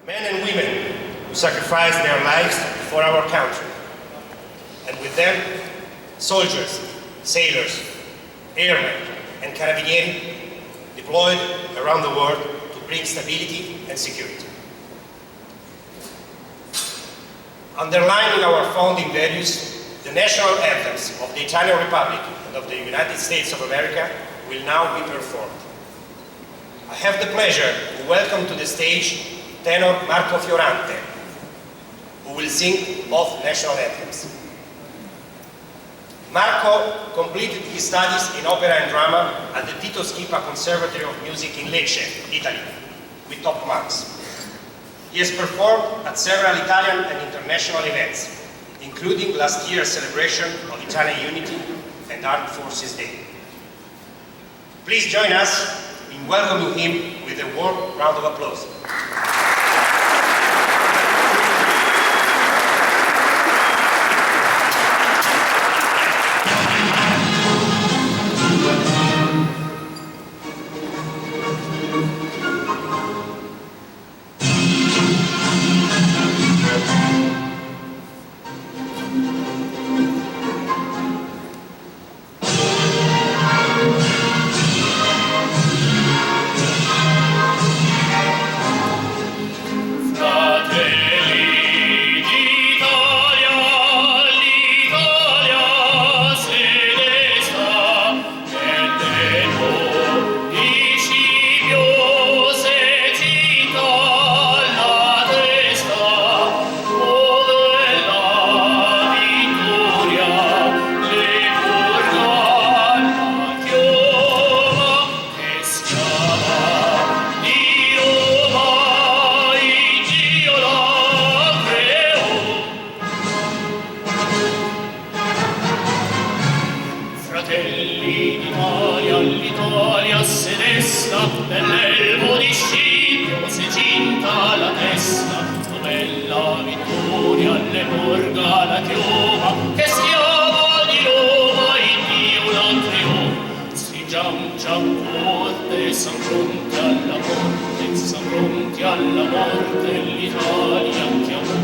Men and women who sacrificed their lives for our country. And with them, soldiers, sailors, airmen, and carabinieri deployed around the world to bring stability and security. Underlining our founding values, the national anthems of the Italian Republic and of the United States of America will now be performed. I have the pleasure to welcome to the stage tenor Marco Fiorante, who will sing both national anthems. Marco completed his studies in opera and drama at the Tito Schipa Conservatory of Music in Lecce, Italy, with top marks. He has performed at several Italian and international events, including last year's celebration of Italian Unity and Armed Forces Day. Please join us in welcoming him with a warm round of applause. L'Italia se desta, nell'elmo di Scipio si cinta la testa, dove la vittoria le porga la chioma, che schiava di Roma in Dio la trionfa. Stringiam forte, san pronti alla morte, san pronti alla morte, l'Italia chiamò.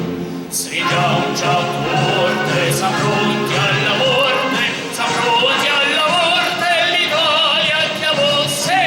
Stringiam forte, san pronti alla morte, san pronti alla morte, l'Italia chiamò. Sì!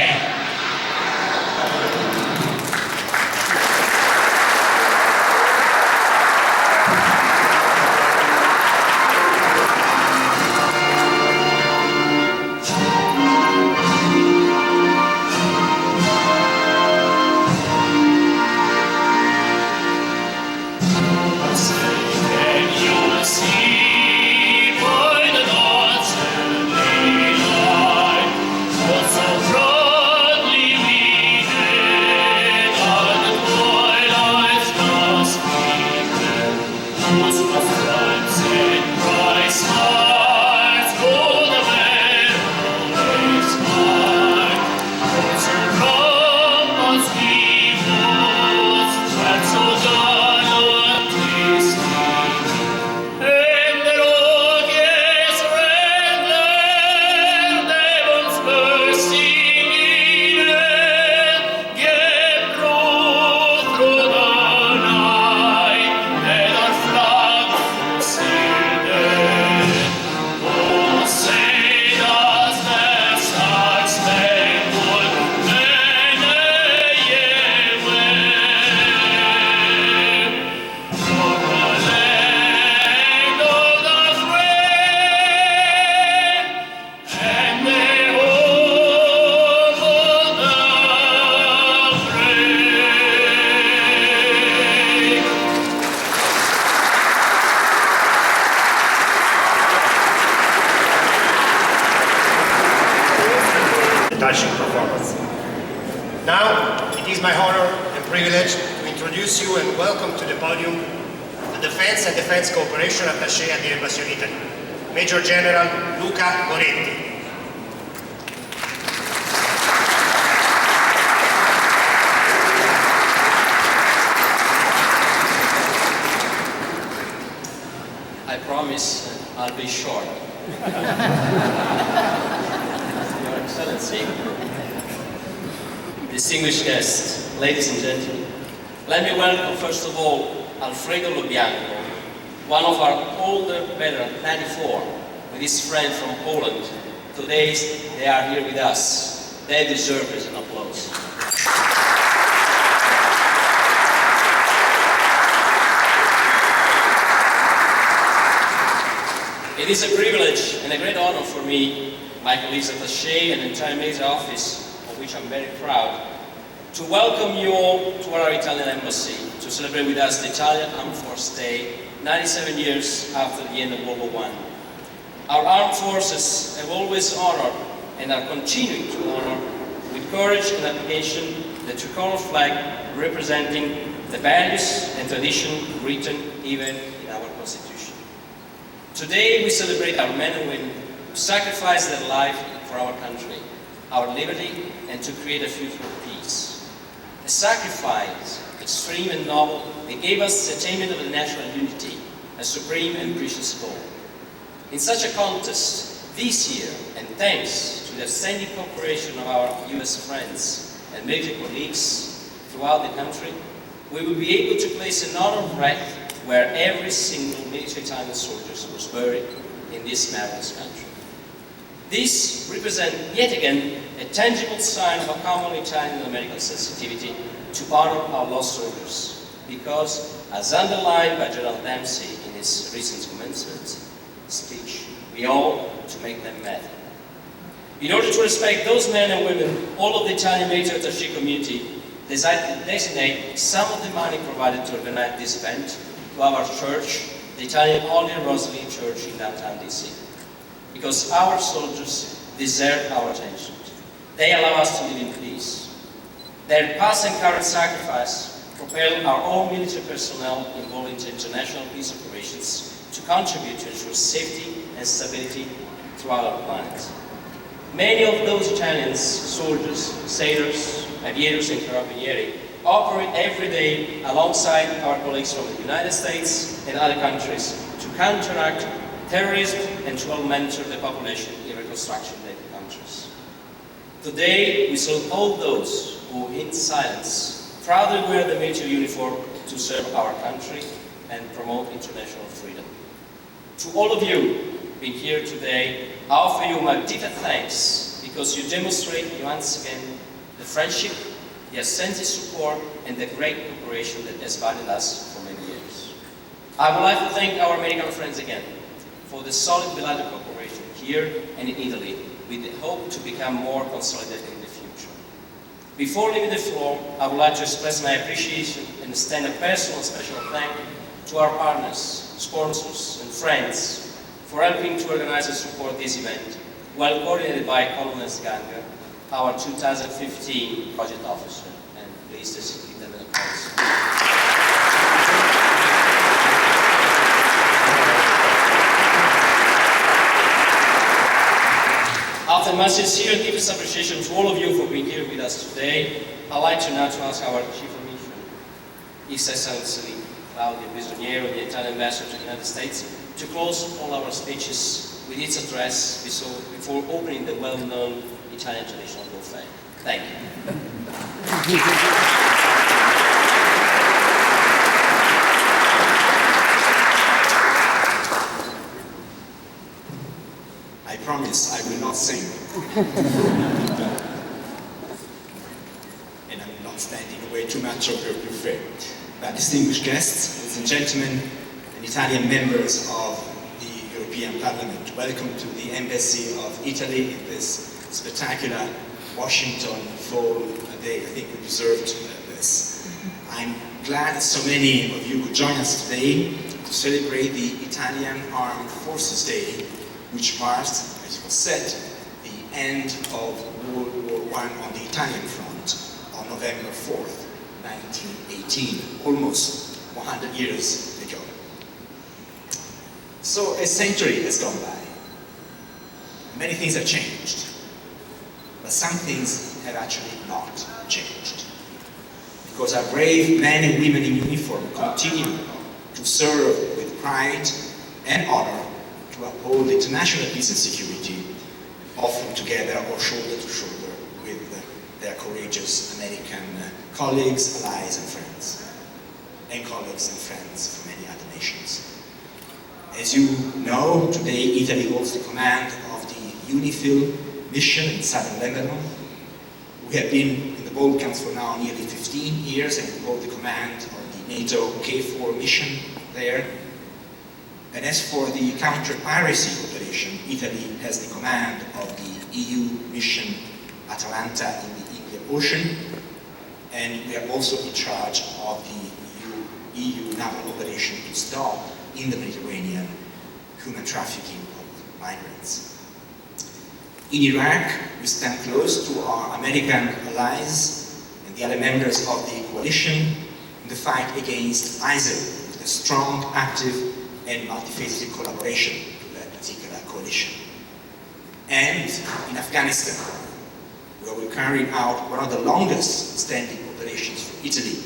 Touching performance. Now, it is my honor and privilege to introduce you and welcome to the podium the Defense and Defense Cooperation Attaché at the Embassy of Italy, Major General Luca Goretti. I promise I'll be short. Your Excellency, distinguished guests, ladies and gentlemen, let me welcome first of all Alfredo Lobianco, one of our older veterans, 94, with his friend from Poland. Today they are here with us. They deserve an applause. It is a privilege and a great honor for me, my colleagues at Attaché and the entire military office, of which I'm very proud, to welcome you all to our Italian embassy to celebrate with us the Italian Armed Forces Day, 97 years after the end of World War I. Our armed forces have always honored and are continuing to honor with courage and abnegation the tricolor flag representing the values and tradition written even in our Constitution. Today we celebrate our men and women who sacrificed their life for our country, our liberty, and to create a future of peace. A sacrifice, extreme and noble, that gave us the attainment of the national unity, a supreme and precious goal. In such a contest, this year, and thanks to the outstanding cooperation of our US friends and military colleagues throughout the country, we will be able to place an honored wreath where every single military Italian soldier was buried in this marvelous country. This represents yet again a tangible sign of a common Italian and American sensitivity to honor our lost soldiers, because, as underlined by General Dempsey in his recent commencement speech, we owe to make them matter. In order to respect those men and women, all of the Italian military attaché community decided to designate some of the money provided to organize this event to our church, the Italian Holy Rosary Church in downtown DC. Because our soldiers deserve our attention. They allow us to live in peace. Their past and current sacrifice propel our own military personnel involved in international peace operations to contribute to ensure safety and stability throughout our planet. Many of those Italian soldiers, sailors, aviators, and carabinieri operate every day alongside our colleagues from the United States and other countries to counteract terrorism and to help mentor the population in reconstruction-related countries. Today, we salute all those who, in silence, proudly wear the military uniform to serve our country and promote international freedom. To all of you being here today, I offer you my deepest thanks because you demonstrate once again the friendship, the authentic support, and the great cooperation that has bounded us for many years. I would like to thank our American friends again for the solid bilateral cooperation here and in Italy, with the hope to become more consolidated in the future. Before leaving the floor, I would like to express my appreciation and extend a personal special thank you to our partners, sponsors, and friends for helping to organize and support this event, well coordinated by Colonel Sganga, our 2015 project officer, and please just give them an applause. After my sincere and deepest appreciation to all of you for being here with us today, I'd like to now to ask our Chief of Mission, His Excellency Claudio Bisogniero, the Italian Ambassador to the United States, to close all our speeches with its address before opening the well-known Italian traditional buffet. Thank you. I promise I will not sing. And I will not stand in the way too much of your buffet. But distinguished guests, ladies and gentlemen, and Italian members of the European Parliament, welcome to the Embassy of Italy in this spectacular Washington fall day. I think we deserved this. I'm glad that so many of you could join us today to celebrate the Italian Armed Forces Day, which marked, as was said, the end of World War I on the Italian front on November 4th, 1918, almost 100 years ago. So a century has gone by. Many things have changed, but some things have actually not changed. Because our brave men and women in uniform continue to serve with pride and honor to uphold international peace and security, often together or shoulder to shoulder with their courageous American colleagues, allies and friends, and colleagues and friends from many other nations. As you know, today Italy holds the command of the UNIFIL mission in southern Lebanon. We have been in the Balkans for now nearly 15 years and we hold the command of the NATO KFOR mission there. And as for the counter-piracy operation, Italy has the command of the EU mission Atalanta in the Indian Ocean, and we are also in charge of the EU naval operation to stop in the Mediterranean human trafficking of migrants. In Iraq, we stand close to our American allies and the other members of the coalition in the fight against ISIL, with a strong, active and multifaceted collaboration with that particular coalition. And in Afghanistan, where we carried out one of the longest standing operations for Italy.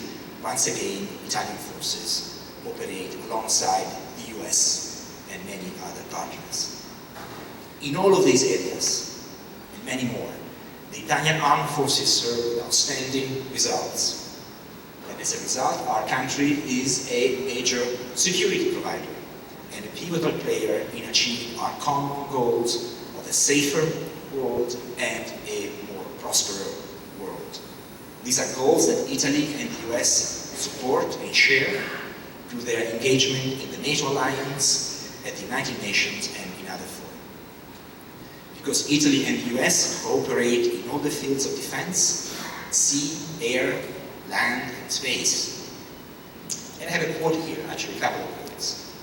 Once again, Italian forces operate alongside the US and many other partners. In all of these areas, and many more, the Italian armed forces serve with outstanding results. And as a result, our country is a major security provider and a pivotal player in achieving our common goals of a safer world and a more prosperous world. These are goals that Italy and the US support and share through their engagement in the NATO alliance, at the United Nations and in other fora. Because Italy and the US cooperate in all the fields of defense, sea, air, land and space. And I have a quote here, actually a couple of quotes.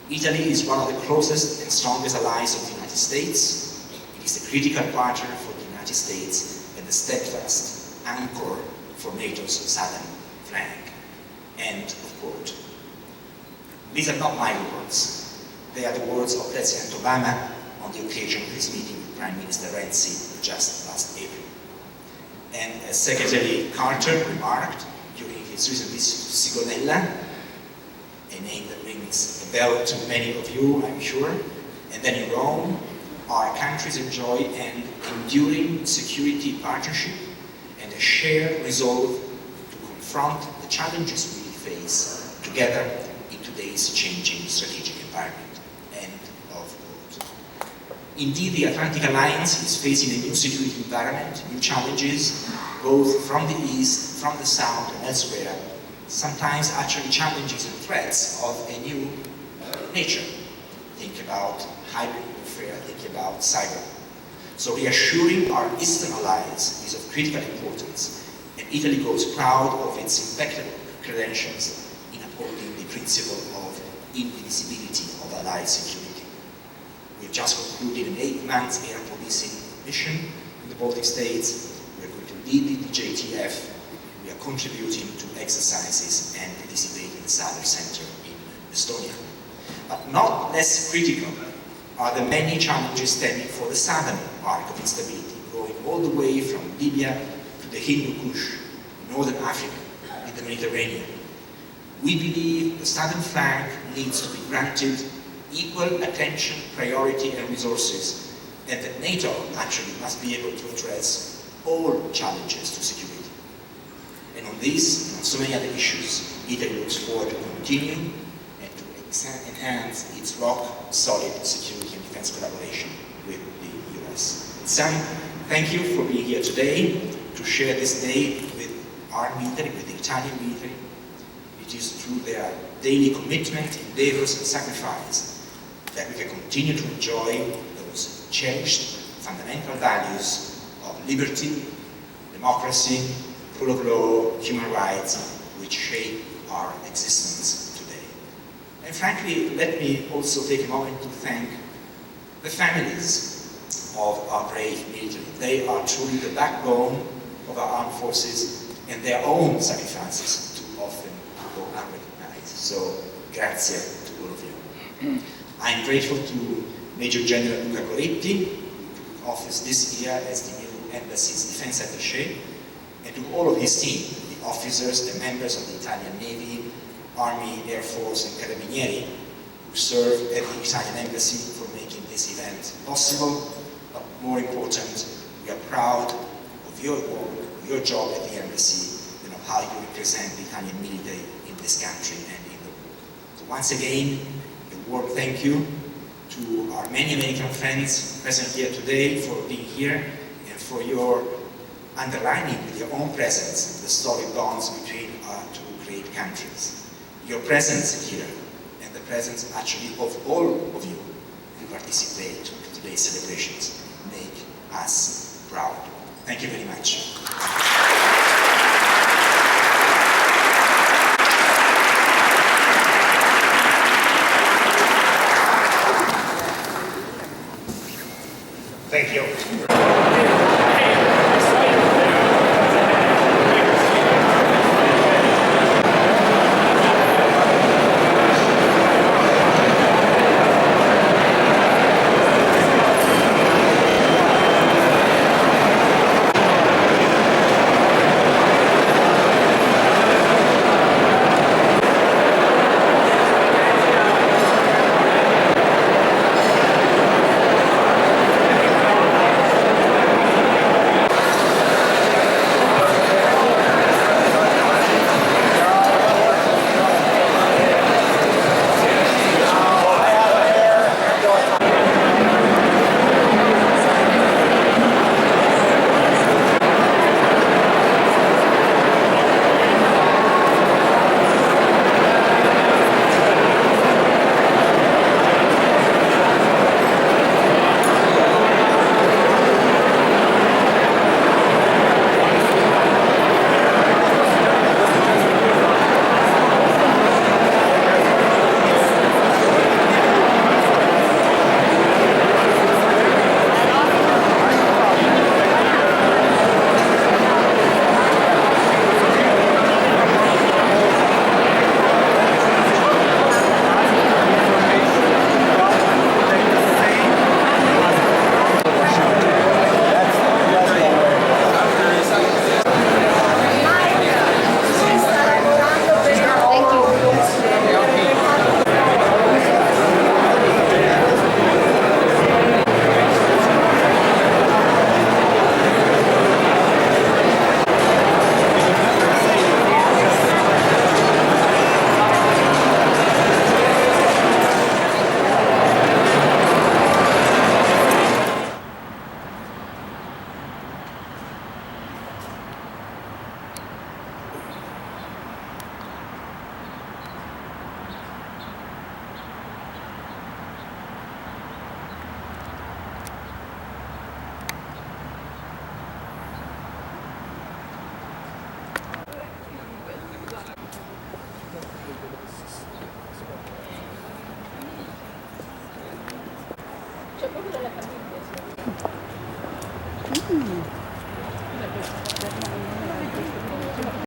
Italy is one of the closest and strongest allies of the United States. It is a critical partner for the United States and a steadfast anchor for NATO's southern flank. End of quote. These are not my words. They are the words of President Obama on the occasion of his meeting with Prime Minister Renzi just last April. And as Secretary Carter remarked during his recent visit to Sigonella, a name that rings a bell to many of you, I'm sure, and then in Rome, our countries enjoy an enduring security partnership and a shared resolve to confront the challenges we face together in today's changing strategic environment. End of quote. Indeed, the Atlantic Alliance is facing a new security environment, new challenges, both from the east, from the south, and elsewhere, sometimes actually challenges and threats of a new nature. Think about hybrid warfare, think about cyber. So reassuring our eastern allies is of critical importance, and Italy goes proud of its impeccable credentials in upholding the principle of indivisibility of allied security. We've just concluded an 8-month air policing mission in the Baltic states. We're going to lead the JTF. We are contributing to exercises and participating in the Cyber Center in Estonia. But not less critical are the many challenges stemming for the southern arc of instability, going all the way from Libya to the Hindu Kush, northern Africa, and the Mediterranean. We believe the southern flank needs to be granted equal attention, priority, and resources, and that NATO actually must be able to address all challenges to security. And on this, and on so many other issues, Italy looks forward to continue and to enhance its rock-solid security and defense collaboration with the US. Sam, thank you for being here today to share this day with our military, with the Italian military. It is through their daily commitment, endeavors, and sacrifice that we can continue to enjoy those cherished fundamental values of liberty, democracy, rule of law, human rights, which shape our existence today. And frankly, let me also take a moment to thank the families of our brave military. They are truly the backbone of our armed forces, and their own sacrifices too often go unrecognized. So, grazie to all of you. I'm grateful to Major General Luca Coretti, who took office this year as the new embassy's defense attaché, and to all of his team, the officers, the members of the Italian Navy, Army, Air Force, and Carabinieri, who serve at the Italian Embassy for making this event possible. But more important, we are proud of your work, of your job at the Embassy, and of how you represent the Italian military in this country and in the world. So once again, a warm thank you to our many American friends present here today for being here and for your underlining with your own presence the solid bonds between our two great countries. Your presence here and the presence actually of all of you who participate in today's celebrations make us proud. Thank you very much.